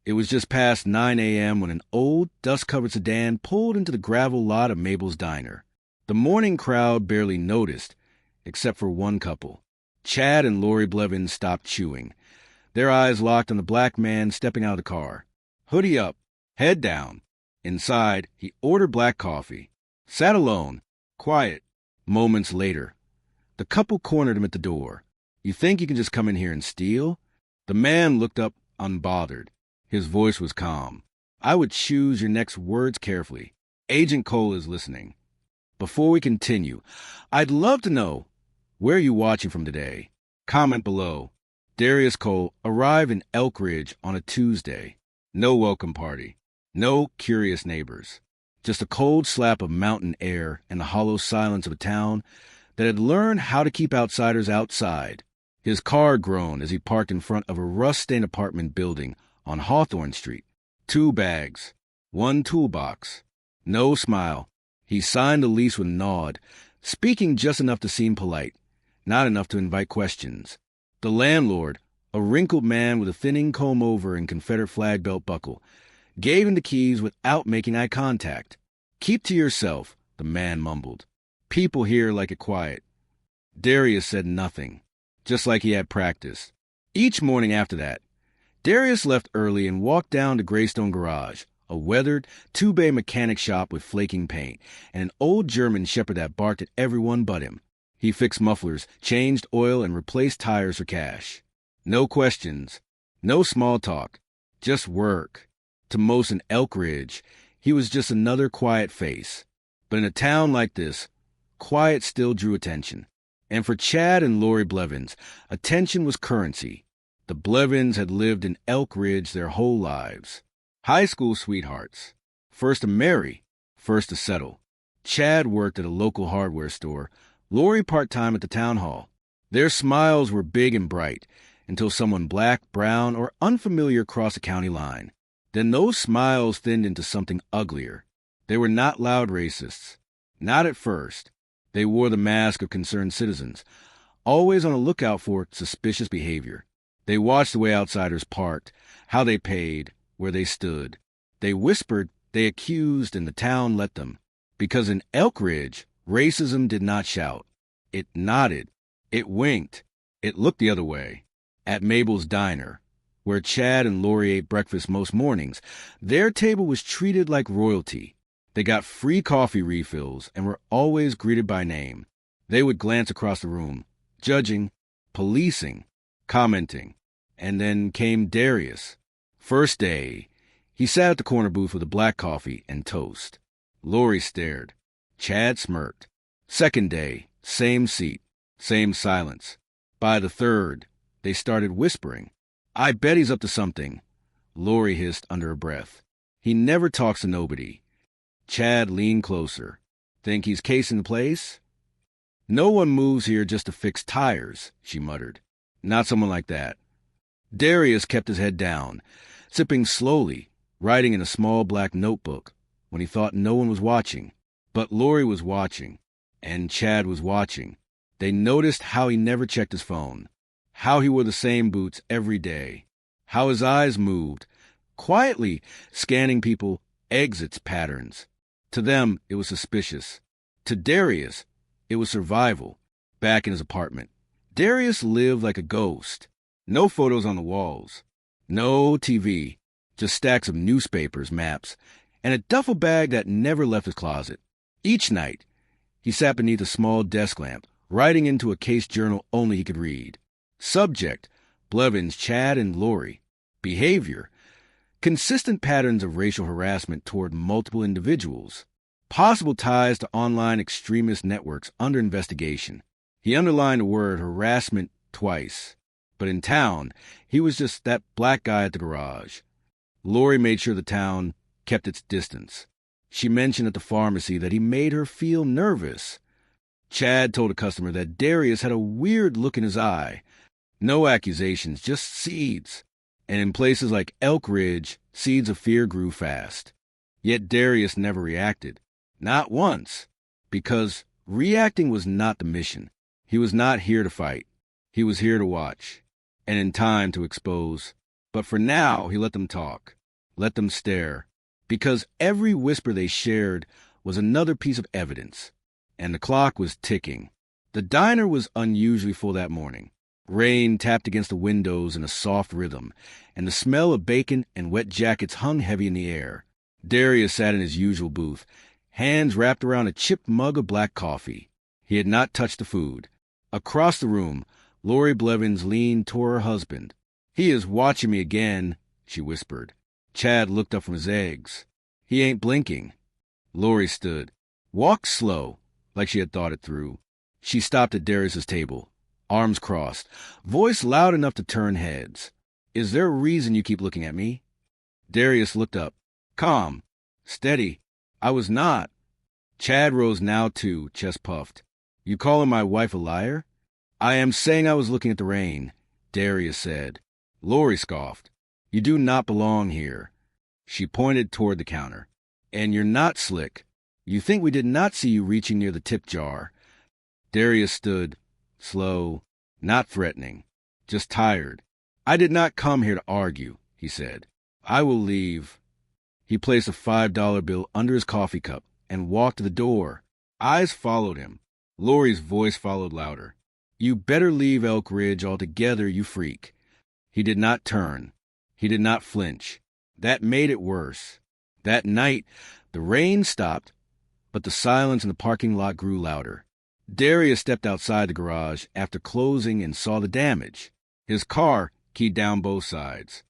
It was just past 9 a.m. when an old, dust-covered sedan pulled into the gravel lot of Mabel's diner. The morning crowd barely noticed, except for one couple. Chad and Lori Blevins stopped chewing, their eyes locked on the black man stepping out of the car. Hoodie up, head down. Inside, he ordered black coffee. Sat alone, quiet. Moments later, the couple cornered him at the door. "You think you can just come in here and steal?" The man looked up unbothered. His voice was calm. "I would choose your next words carefully. Agent Cole is listening. Before we continue, I'd love to know, where are you watching from today? Comment below. Darius Cole arrived in Elk Ridge on a Tuesday. No welcome party. No curious neighbors. Just a cold slap of mountain air and the hollow silence of a town that had learned how to keep outsiders outside." His car groaned as he parked in front of a rust-stained apartment building on Hawthorne Street. 2 bags. 1 toolbox. No smile. He signed the lease with a nod, speaking just enough to seem polite, not enough to invite questions. The landlord, a wrinkled man with a thinning comb-over and Confederate flag belt buckle, gave him the keys without making eye contact. "Keep to yourself," the man mumbled. "People here like it quiet." Darius said nothing, just like he had practiced. Each morning after that, Darius left early and walked down to Greystone Garage, a weathered, 2-bay mechanic shop with flaking paint, and an old German shepherd that barked at everyone but him. He fixed mufflers, changed oil, and replaced tires for cash. No questions, no small talk, just work. To most in Elk Ridge, he was just another quiet face. But in a town like this, quiet still drew attention. And for Chad and Lori Blevins, attention was currency. The Blevins had lived in Elk Ridge their whole lives. High school sweethearts. First to marry, first to settle. Chad worked at a local hardware store, Lori part-time at the town hall. Their smiles were big and bright until someone black, brown, or unfamiliar crossed the county line. Then those smiles thinned into something uglier. They were not loud racists. Not at first. They wore the mask of concerned citizens, always on the lookout for suspicious behavior. They watched the way outsiders parked, how they paid, where they stood. They whispered, they accused, and the town let them. Because in Elk Ridge, racism did not shout. It nodded. It winked. It looked the other way. At Mabel's diner, where Chad and Lori ate breakfast most mornings, their table was treated like royalty. They got free coffee refills and were always greeted by name. They would glance across the room, judging, policing, commenting. And then came Darius. First day, he sat at the corner booth with a black coffee and toast. Lori stared. Chad smirked. Second day, same seat, same silence. By the third, they started whispering. "I bet he's up to something," Lori hissed under her breath. "He never talks to nobody." Chad leaned closer. "Think he's casing the place?" "No one moves here just to fix tires," she muttered. "Not someone like that." Darius kept his head down, sipping slowly, writing in a small black notebook when he thought no one was watching. But Lori was watching, and Chad was watching. They noticed how he never checked his phone, how he wore the same boots every day, how his eyes moved, quietly scanning people, exits patterns. To them, it was suspicious. To Darius, it was survival, back in his apartment. Darius lived like a ghost. No photos on the walls. No TV. Just stacks of newspapers, maps, and a duffel bag that never left his closet. Each night, he sat beneath a small desk lamp, writing into a case journal only he could read. Subject, Blevins, Chad, and Lori. Behavior, consistent patterns of racial harassment toward multiple individuals. Possible ties to online extremist networks under investigation. He underlined the word harassment twice. But in town, he was just that black guy at the garage. Lori made sure the town kept its distance. She mentioned at the pharmacy that he made her feel nervous. Chad told a customer that Darius had a weird look in his eye. No accusations, just seeds. And in places like Elk Ridge, seeds of fear grew fast. Yet Darius never reacted. Not once. Because reacting was not the mission. He was not here to fight. He was here to watch. And in time to expose. But for now, he let them talk. Let them stare. Because every whisper they shared was another piece of evidence. And the clock was ticking. The diner was unusually full that morning. Rain tapped against the windows in a soft rhythm, and the smell of bacon and wet jackets hung heavy in the air. Darius sat in his usual booth, hands wrapped around a chipped mug of black coffee. He had not touched the food. Across the room, Lori Blevins leaned toward her husband. "He is watching me again," she whispered. Chad looked up from his eggs. "He ain't blinking." Lori stood. Walked slow, like she had thought it through. She stopped at Darius's table, arms crossed, voice loud enough to turn heads. "Is there a reason you keep looking at me?" Darius looked up. Calm. Steady. "I was not." Chad rose now too, chest puffed. "You calling my wife a liar?" "I am saying I was looking at the rain," Darius said. Lori scoffed. "You do not belong here." She pointed toward the counter. "And you're not slick. You think we did not see you reaching near the tip jar." Darius stood, slow, not threatening, just tired. "I did not come here to argue," he said. "I will leave." He placed a $5 bill under his coffee cup and walked to the door. Eyes followed him. Lori's voice followed louder. "You better leave Elk Ridge altogether, you freak." He did not turn. He did not flinch. That made it worse. That night, the rain stopped, but the silence in the parking lot grew louder. Darius stepped outside the garage after closing and saw the damage. His car keyed down both sides.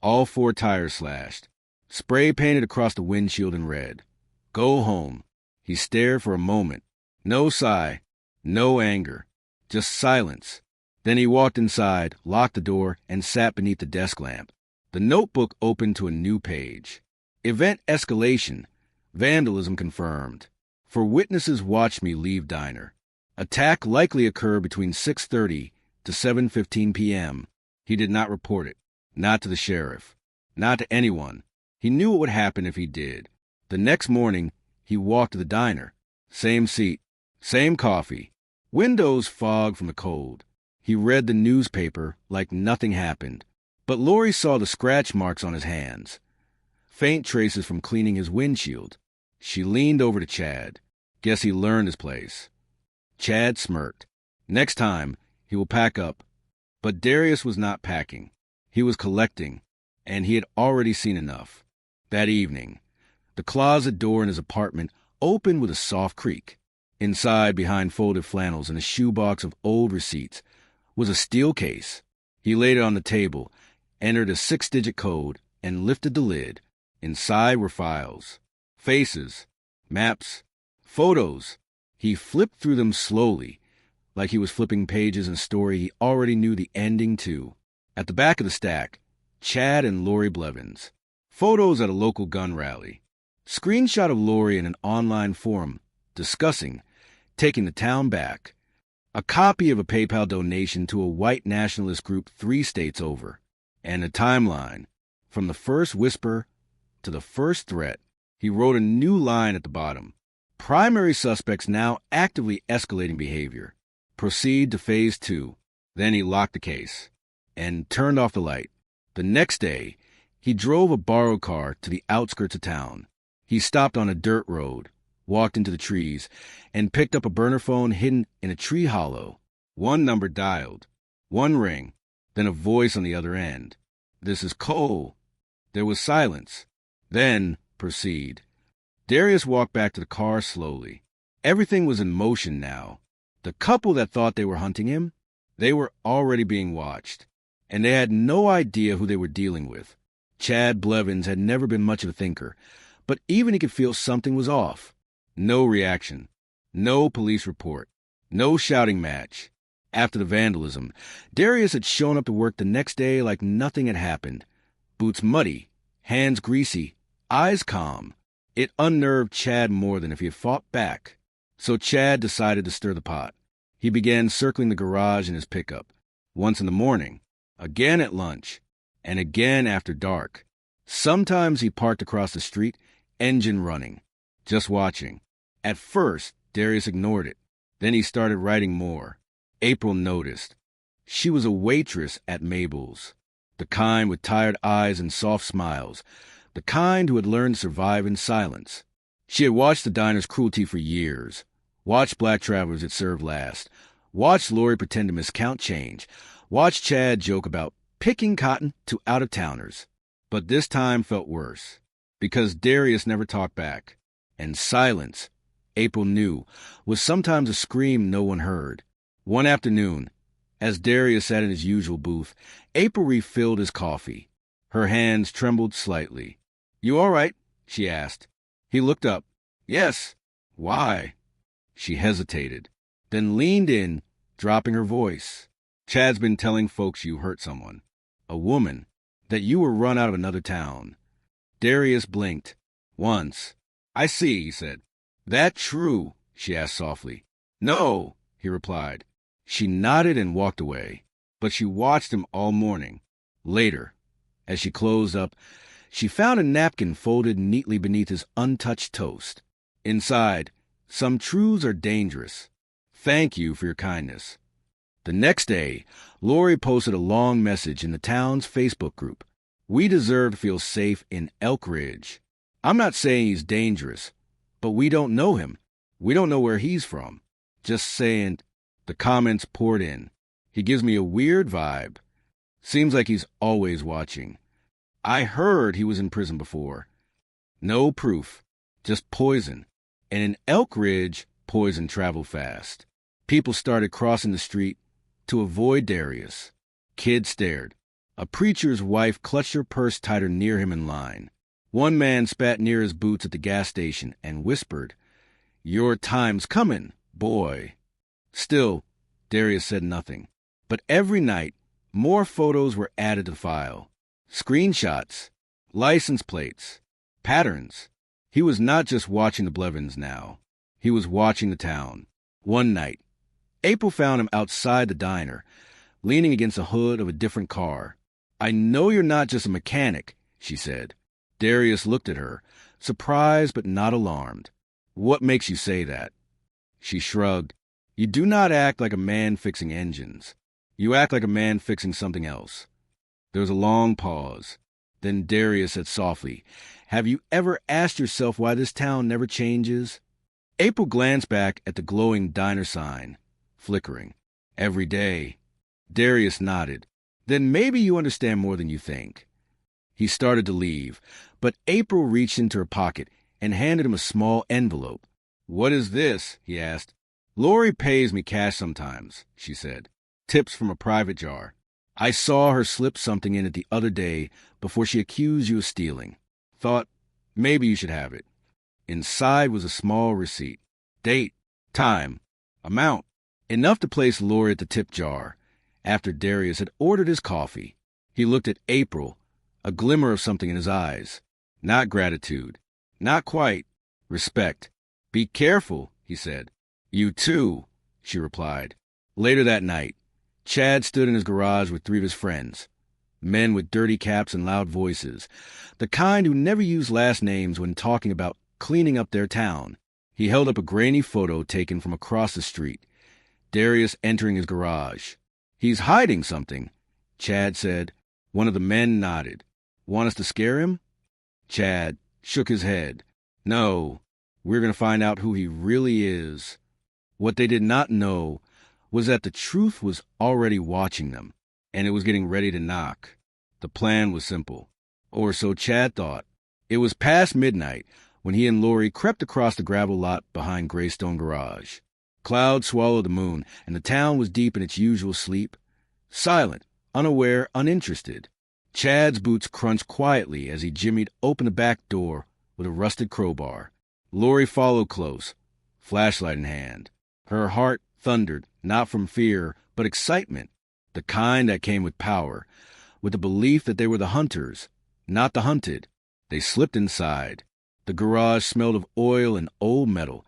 All 4 tires slashed. Spray painted across the windshield in red. "Go home." He stared for a moment. No sigh, no anger, just silence. Then he walked inside, locked the door, and sat beneath the desk lamp. The notebook opened to a new page. Event escalation. Vandalism confirmed. For witnesses watched me leave diner. Attack likely occurred between 6:30 to 7:15 p.m. He did not report it. Not to the sheriff. Not to anyone. He knew what would happen if he did. The next morning, he walked to the diner. Same seat. Same coffee. Windows fogged from the cold. He read the newspaper like nothing happened. But Lori saw the scratch marks on his hands. Faint traces from cleaning his windshield. She leaned over to Chad. Guess he learned his place. Chad smirked. Next time, he will pack up. But Darius was not packing. He was collecting, and he had already seen enough. That evening, the closet door in his apartment opened with a soft creak. Inside, behind folded flannels and a shoebox of old receipts, was a steel case. He laid it on the table, entered a 6-digit code, and lifted the lid. Inside were files. Faces. Maps. Photos. He flipped through them slowly, like he was flipping pages in a story he already knew the ending to. At the back of the stack, Chad and Lori Blevins. Photos at a local gun rally. Screenshot of Lori in an online forum, discussing taking the town back. A copy of a PayPal donation to a white nationalist group 3 states over. And a timeline, from the first whisper to the first threat. He wrote a new line at the bottom. Primary suspects now actively escalating behavior. Proceed to phase 2. Then he locked the case and turned off the light. The next day, he drove a borrowed car to the outskirts of town. He stopped on a dirt road, walked into the trees, and picked up a burner phone hidden in a tree hollow. 1 number dialed. 1 ring, then a voice on the other end. "This is Cole." There was silence. Then, proceed. Darius walked back to the car slowly. Everything was in motion now. The couple that thought they were hunting him, they were already being watched. And they had no idea who they were dealing with. Chad Blevins had never been much of a thinker, but even he could feel something was off. No reaction. No police report. No shouting match. After the vandalism, Darius had shown up to work the next day like nothing had happened. Boots muddy, hands greasy, eyes calm. It unnerved Chad more than if he had fought back. So Chad decided to stir the pot. He began circling the garage in his pickup. Once in the morning, again at lunch, and again after dark. Sometimes he parked across the street, engine running, just watching. At first, Darius ignored it. Then he started writing more. April noticed. She was a waitress at Mabel's, the kind with tired eyes and soft smiles, the kind who had learned to survive in silence. She had watched the diner's cruelty for years, watched black travelers it served last, watched Lori pretend to miscount change, watched Chad joke about picking cotton to out-of-towners. But this time felt worse, because Darius never talked back. And silence, April knew, was sometimes a scream no one heard. One afternoon, as Darius sat in his usual booth, April refilled his coffee. Her hands trembled slightly. "You all right?" she asked. He looked up. "Yes." "Why?" She hesitated, then leaned in, dropping her voice. "Chad's been telling folks you hurt someone. A woman. That you were run out of another town." Darius blinked. "Once." "I see," he said. "That true?" she asked softly. "No," he replied. She nodded and walked away, but she watched him all morning. Later, as she closed up, she found a napkin folded neatly beneath his untouched toast. Inside, "Some truths are dangerous. Thank you for your kindness." The next day, Lori posted a long message in the town's Facebook group. "We deserve to feel safe in Elk Ridge. I'm not saying he's dangerous, but we don't know him. We don't know where he's from. Just saying." The comments poured in. "He gives me a weird vibe. Seems like he's always watching. I heard he was in prison before. No proof, just poison. And in Elk Ridge, poison traveled fast." People started crossing the street to avoid Darius. Kids stared. A preacher's wife clutched her purse tighter near him in line. One man spat near his boots at the gas station and whispered, "Your time's coming, boy." Still, Darius said nothing. But every night, more photos were added to the file. Screenshots, license plates, patterns. He was not just watching the Blevins now. He was watching the town. One night, April found him outside the diner, leaning against the hood of a different car. "I know you're not just a mechanic," she said. Darius looked at her, surprised but not alarmed. "What makes you say that?" She shrugged. "You do not act like a man fixing engines. You act like a man fixing something else." There was a long pause. Then Darius said softly, "Have you ever asked yourself why this town never changes?" April glanced back at the glowing diner sign, flickering. "Every day." Darius nodded. "Then maybe you understand more than you think." He started to leave, but April reached into her pocket and handed him a small envelope. "What is this?" he asked. "Lori pays me cash sometimes," she said. "Tips from a private jar. I saw her slip something in it the other day before she accused you of stealing. Thought maybe you should have it." Inside was a small receipt. Date, time, amount. Enough to place Lori at the tip jar. After Darius had ordered his coffee, he looked at April, a glimmer of something in his eyes. Not gratitude. Not quite. Respect. "Be careful," he said. "You too," she replied. Later that night, Chad stood in his garage with three of his friends, men with dirty caps and loud voices, the kind who never used last names when talking about cleaning up their town. He held up a grainy photo taken from across the street, Darius entering his garage. "He's hiding something," Chad said. One of the men nodded. "Want us to scare him?" Chad shook his head. "No, we're going to find out who he really is." What they did not know was that the truth was already watching them, and it was getting ready to knock. The plan was simple, or so Chad thought. It was past midnight when he and Lori crept across the gravel lot behind Greystone Garage. Clouds swallowed the moon, and the town was deep in its usual sleep. Silent, unaware, uninterested. Chad's boots crunched quietly as he jimmied open the back door with a rusted crowbar. Lori followed close, flashlight in hand. Her heart thundered, not from fear, but excitement, the kind that came with power, with the belief that they were the hunters, not the hunted. They slipped inside. The garage smelled of oil and old metal,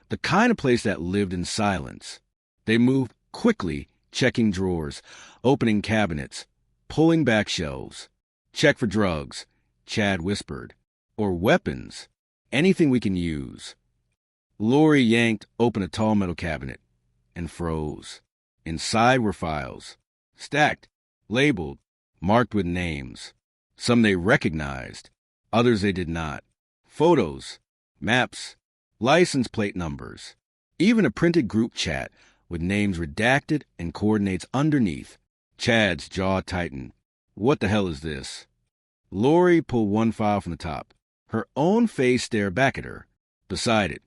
the kind of place that lived in silence. They moved quickly, checking drawers, opening cabinets, pulling back shelves. "Check for drugs," Chad whispered, "or weapons. Anything we can use." Lori yanked open a tall metal cabinet and froze. Inside were files, stacked, labeled, marked with names. Some they recognized, Others they did not. Photos, maps, license plate numbers, even a printed group chat with names redacted and coordinates underneath. Chad's jaw tightened. What the hell is this? Lori pulled one file from the top. Her own face stared back at her. Beside it,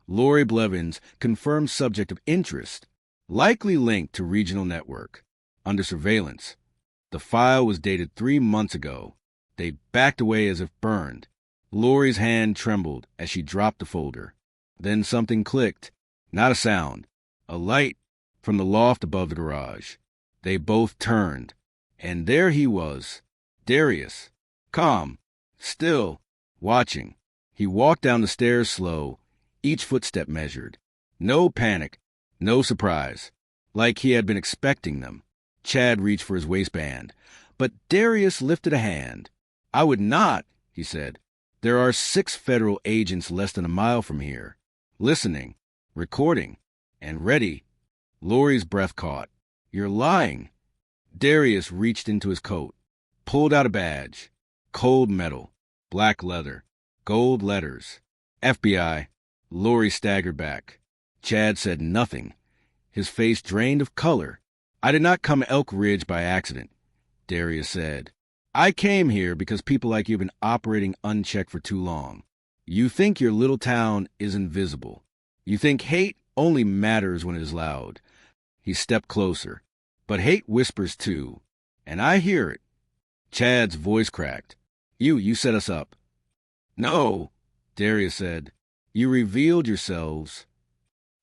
Lori Blevins, confirmed subject of interest, likely linked to regional network, under surveillance. The file was dated 3 months ago. They backed away as if burned. Lori's hand trembled as she dropped the folder. Then something clicked. Not a sound. A light from the loft above the garage. They both turned. And there he was, Darius, calm, still, watching. He walked down the stairs slow, each footstep measured. No panic, no surprise, like he had been expecting them. Chad reached for his waistband, but Darius lifted a hand. I would not, he said. There are 6 federal agents less than a mile from here, listening, recording, and ready. Lori's breath caught. You're lying. Darius reached into his coat, pulled out a badge. Cold metal, black leather, gold letters. FBI. Lori staggered back. Chad said nothing, his face drained of color. I did not come to Elk Ridge by accident, Darius said. I came here because people like you have been operating unchecked for too long. You think your little town is invisible. You think hate only matters when it is loud. He stepped closer. But hate whispers too, and I hear it. Chad's voice cracked. You set us up. No, Darius said. You revealed yourselves.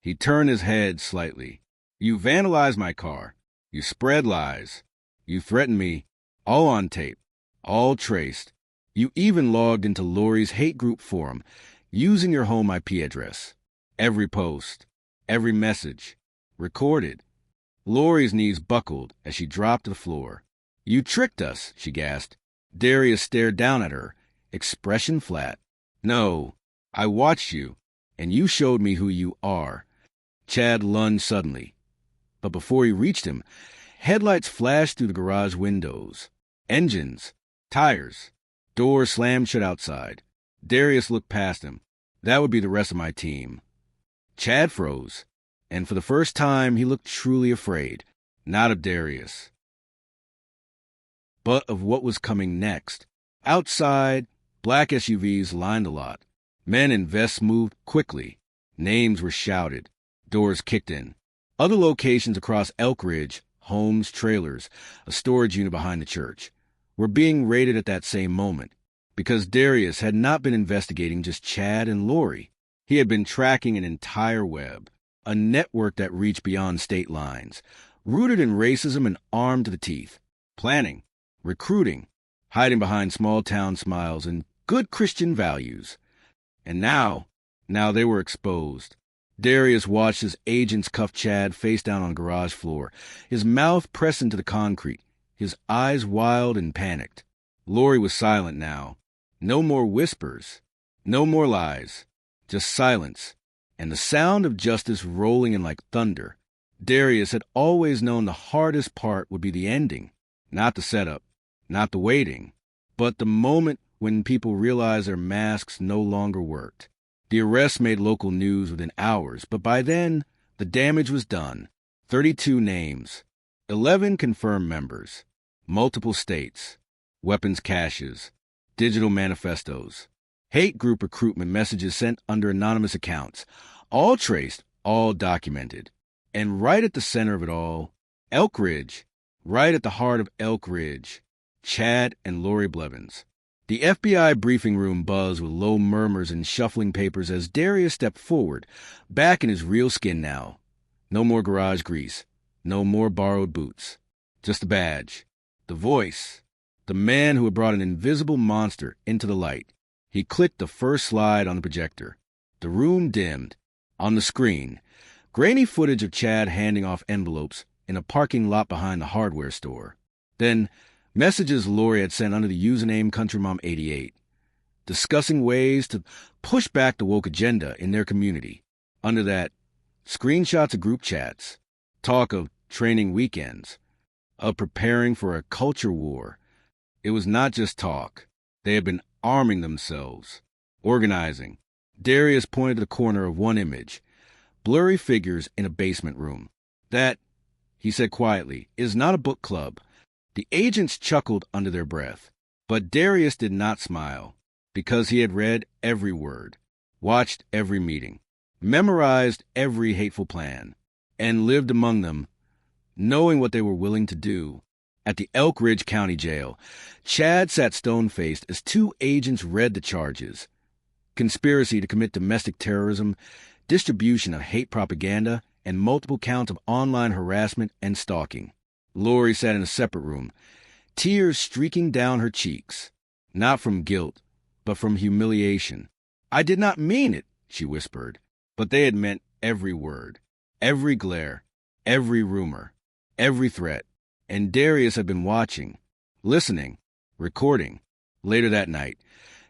He turned his head slightly. You vandalized my car. You spread lies. You threatened me, all on tape, all traced. You even logged into Lori's hate group forum, using your home IP address. Every post, every message, recorded. Lori's knees buckled as she dropped to the floor. You tricked us, she gasped. Darius stared down at her, expression flat. No, I watched you, and you showed me who you are. Chad lunged suddenly. But before he reached him, headlights flashed through the garage windows. Engines, tires, doors slammed shut outside. Darius looked past him. That would be the rest of my team. Chad froze, and for the first time he looked truly afraid, not of Darius, but of what was coming next. Outside, black SUVs lined the lot. Men in vests moved quickly. Names were shouted. Doors kicked in. Other locations across Elk Ridge, homes, trailers, a storage unit behind the church, were being raided at that same moment, because Darius had not been investigating just Chad and Lori. He had been tracking an entire web, a network that reached beyond state lines, rooted in racism and armed to the teeth, planning, recruiting, hiding behind small-town smiles and good Christian values. And now they were exposed. Darius watched his agents cuff Chad face down on the garage floor, his mouth pressed into the concrete, his eyes wild and panicked. Lori was silent now. No more whispers, no more lies, just silence, and the sound of justice rolling in like thunder. Darius had always known the hardest part would be the ending, not the setup, not the waiting, but the moment when people realized their masks no longer worked. The arrest made local news within hours, but by then, the damage was done. 32 names, 11 confirmed members, multiple states, weapons caches, digital manifestos, hate group recruitment messages sent under anonymous accounts, all traced, all documented. And right at the center of it all, Elk Ridge, right at the heart of Elk Ridge, Chad and Lori Blevins. The FBI briefing room buzzed with low murmurs and shuffling papers as Darius stepped forward, back in his real skin now. No more garage grease, no more borrowed boots. Just the badge, the voice, the man who had brought an invisible monster into the light. He clicked the first slide on the projector. The room dimmed. On the screen, grainy footage of Chad handing off envelopes in a parking lot behind the hardware store. Then, messages Lori had sent under the username CountryMom88, discussing ways to push back the woke agenda in their community. Under that, screenshots of group chats, talk of training weekends, of preparing for a culture war. It was not just talk. They had been arming themselves, organizing. Darius pointed to the corner of one image, blurry figures in a basement room. That, he said quietly, is not a book club. The agents chuckled under their breath, but Darius did not smile, because he had read every word, watched every meeting, memorized every hateful plan, and lived among them, knowing what they were willing to do. At the Elk Ridge County Jail, Chad sat stone-faced as two agents read the charges: conspiracy to commit domestic terrorism, distribution of hate propaganda, and multiple counts of online harassment and stalking. Lori sat in a separate room, tears streaking down her cheeks, not from guilt, but from humiliation. "I did not mean it," she whispered, but they had meant every word, every glare, every rumor, every threat. And Darius had been watching, listening, recording. Later that night,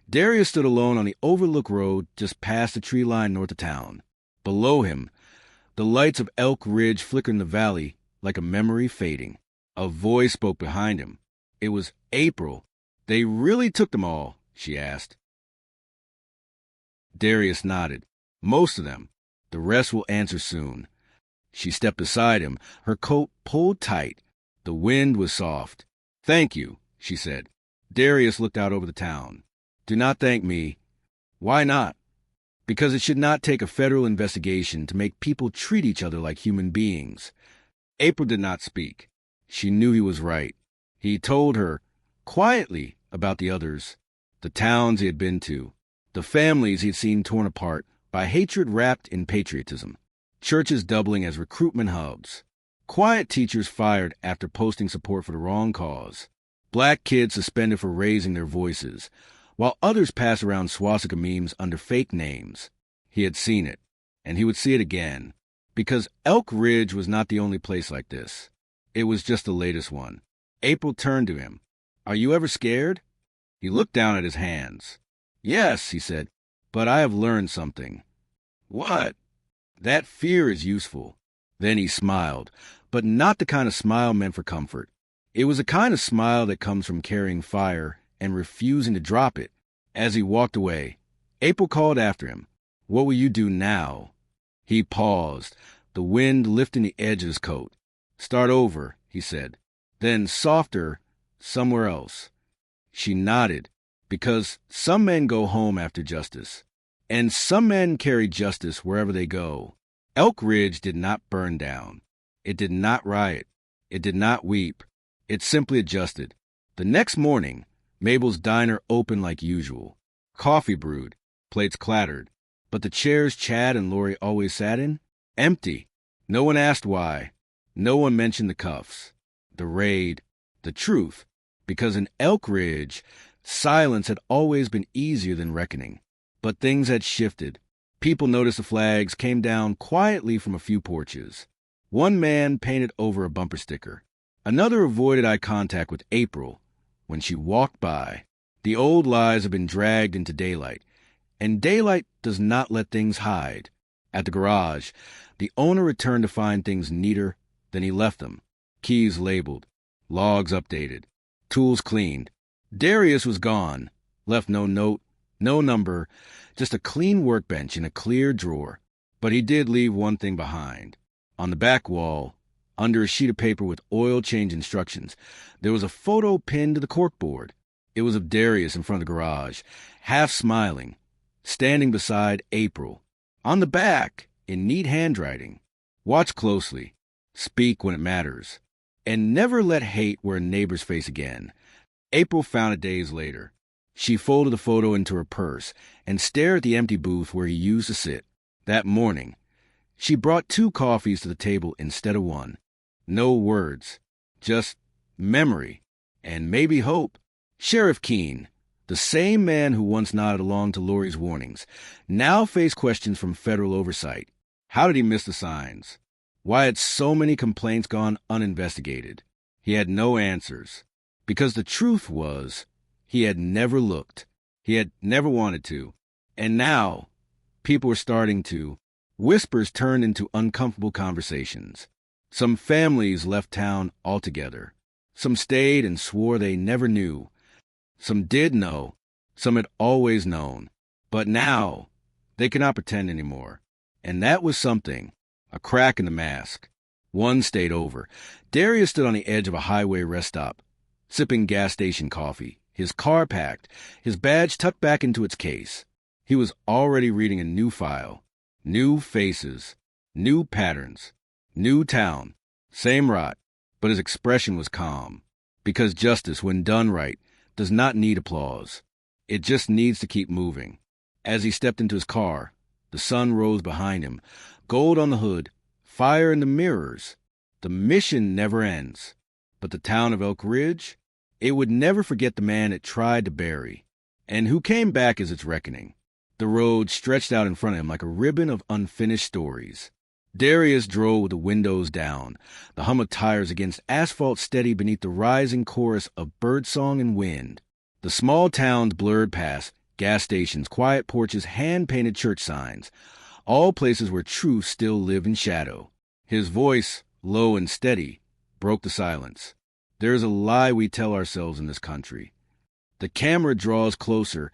Darius stood alone on the Overlook Road just past the tree line north of town. Below him, the lights of Elk Ridge flickered in the valley like a memory fading. A voice spoke behind him. It was April. "They really took them all?" she asked. Darius nodded. "Most of them. The rest will answer soon." She stepped beside him, her coat pulled tight. The wind was soft. "Thank you," she said. Darius looked out over the town. "Do not thank me." "Why not?" "Because it should not take a federal investigation to make people treat each other like human beings." April did not speak. She knew he was right. He told her, quietly, about the others, the towns he had been to, the families he had seen torn apart by hatred wrapped in patriotism, churches doubling as recruitment hubs, quiet teachers fired after posting support for the wrong cause, black kids suspended for raising their voices, while others passed around swastika memes under fake names. He had seen it, and he would see it again, because Elk Ridge was not the only place like this. It was just the latest one. April turned to him. "Are you ever scared?" He looked down at his hands. "Yes," he said, "but I have learned something." "What?" "That fear is useful." Then he smiled, but not the kind of smile meant for comfort. It was a kind of smile that comes from carrying fire and refusing to drop it. As he walked away, April called after him, "What will you do now?" He paused, the wind lifting the edge of his coat. "Start over," he said. Then softer, "Somewhere else." She nodded, because some men go home after justice, and some men carry justice wherever they go. Elk Ridge did not burn down. It did not riot. It did not weep. It simply adjusted. The next morning, Mabel's diner opened like usual. Coffee brewed, plates clattered, but the chairs Chad and Lori always sat in, empty. No one asked why. No one mentioned the cuffs, the raid, the truth, because in Elk Ridge, silence had always been easier than reckoning. But things had shifted. People noticed the flags came down quietly from a few porches. One man painted over a bumper sticker. Another avoided eye contact with April when she walked by. The old lies had been dragged into daylight, and daylight does not let things hide. At the garage, the owner returned to find things neater than he left them. Keys labeled, logs updated, tools cleaned. Darius was gone, left no note, no number, just a clean workbench in a clear drawer. But he did leave one thing behind. On the back wall, under a sheet of paper with oil change instructions, there was a photo pinned to the corkboard. It was of Darius in front of the garage, half smiling, standing beside April. On the back, in neat handwriting, "Watch closely, speak when it matters, and never let hate wear a neighbor's face again." April found it days later. She folded the photo into her purse and stared at the empty booth where he used to sit. That morning, she brought 2 coffees to the table instead of 1. No words, just memory, and maybe hope. Sheriff Keene, the same man who once nodded along to Lori's warnings, now faced questions from federal oversight. How did he miss the signs? Why had so many complaints gone uninvestigated? He had no answers, because the truth was, he had never looked. He had never wanted to. And now, people were starting to. Whispers turned into uncomfortable conversations. Some families left town altogether. Some stayed and swore they never knew. Some did know, Some had always known. But now, they could not pretend anymore. And that was something. A crack in the mask. One stayed over. Darius stood on the edge of a highway rest stop, sipping gas station coffee, his car packed, his badge tucked back into its case. He was already reading a new file. New faces. New patterns. New town. Same rot. But his expression was calm. Because justice, when done right, does not need applause. It just needs to keep moving. As he stepped into his car, the sun rose behind him, gold on the hood, fire in the mirrors. The mission never ends. But the town of Elk Ridge, it would never forget the man it tried to bury, and who came back as its reckoning. The road stretched out in front of him like a ribbon of unfinished stories. Darius drove with the windows down, the hum of tires against asphalt steady beneath the rising chorus of birdsong and wind. The small towns blurred past, gas stations, quiet porches, hand-painted church signs, all places where truth still lived in shadow. His voice, low and steady, broke the silence. There is a lie we tell ourselves in this country. The camera draws closer,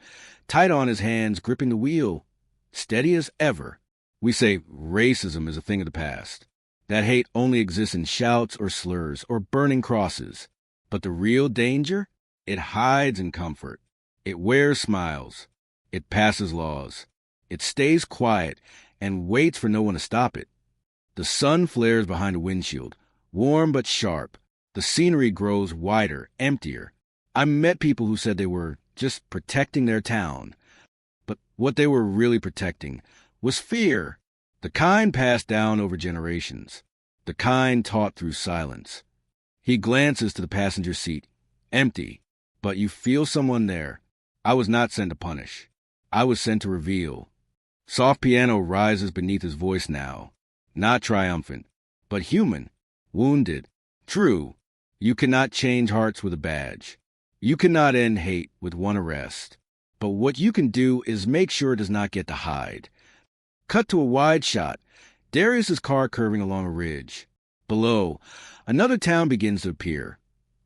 tight on his hands, gripping the wheel, steady as ever. We say racism is a thing of the past, that hate only exists in shouts or slurs or burning crosses. But the real danger? It hides in comfort. It wears smiles. It passes laws. It stays quiet and waits for no one to stop it. The sun flares behind a windshield, warm but sharp. The scenery grows wider, emptier. I met people who said they were just protecting their town. But what they were really protecting was fear. The kind passed down over generations. The kind taught through silence. He glances to the passenger seat. Empty. But you feel someone there. I was not sent to punish. I was sent to reveal. Soft piano rises beneath his voice now. Not triumphant, but human. Wounded. True. You cannot change hearts with a badge. You cannot end hate with one arrest. But what you can do is make sure it does not get to hide. Cut to a wide shot. Darius's car curving along a ridge. Below, another town begins to appear.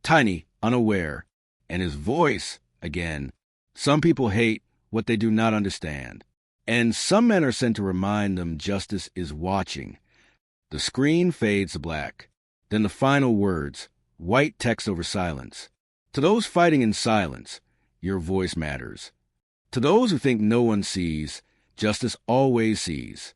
Tiny, unaware. And his voice, again. Some people hate what they do not understand. And some men are sent to remind them justice is watching. The screen fades to black. Then the final words, white text over silence. To those fighting in silence, your voice matters. To those who think no one sees, justice always sees.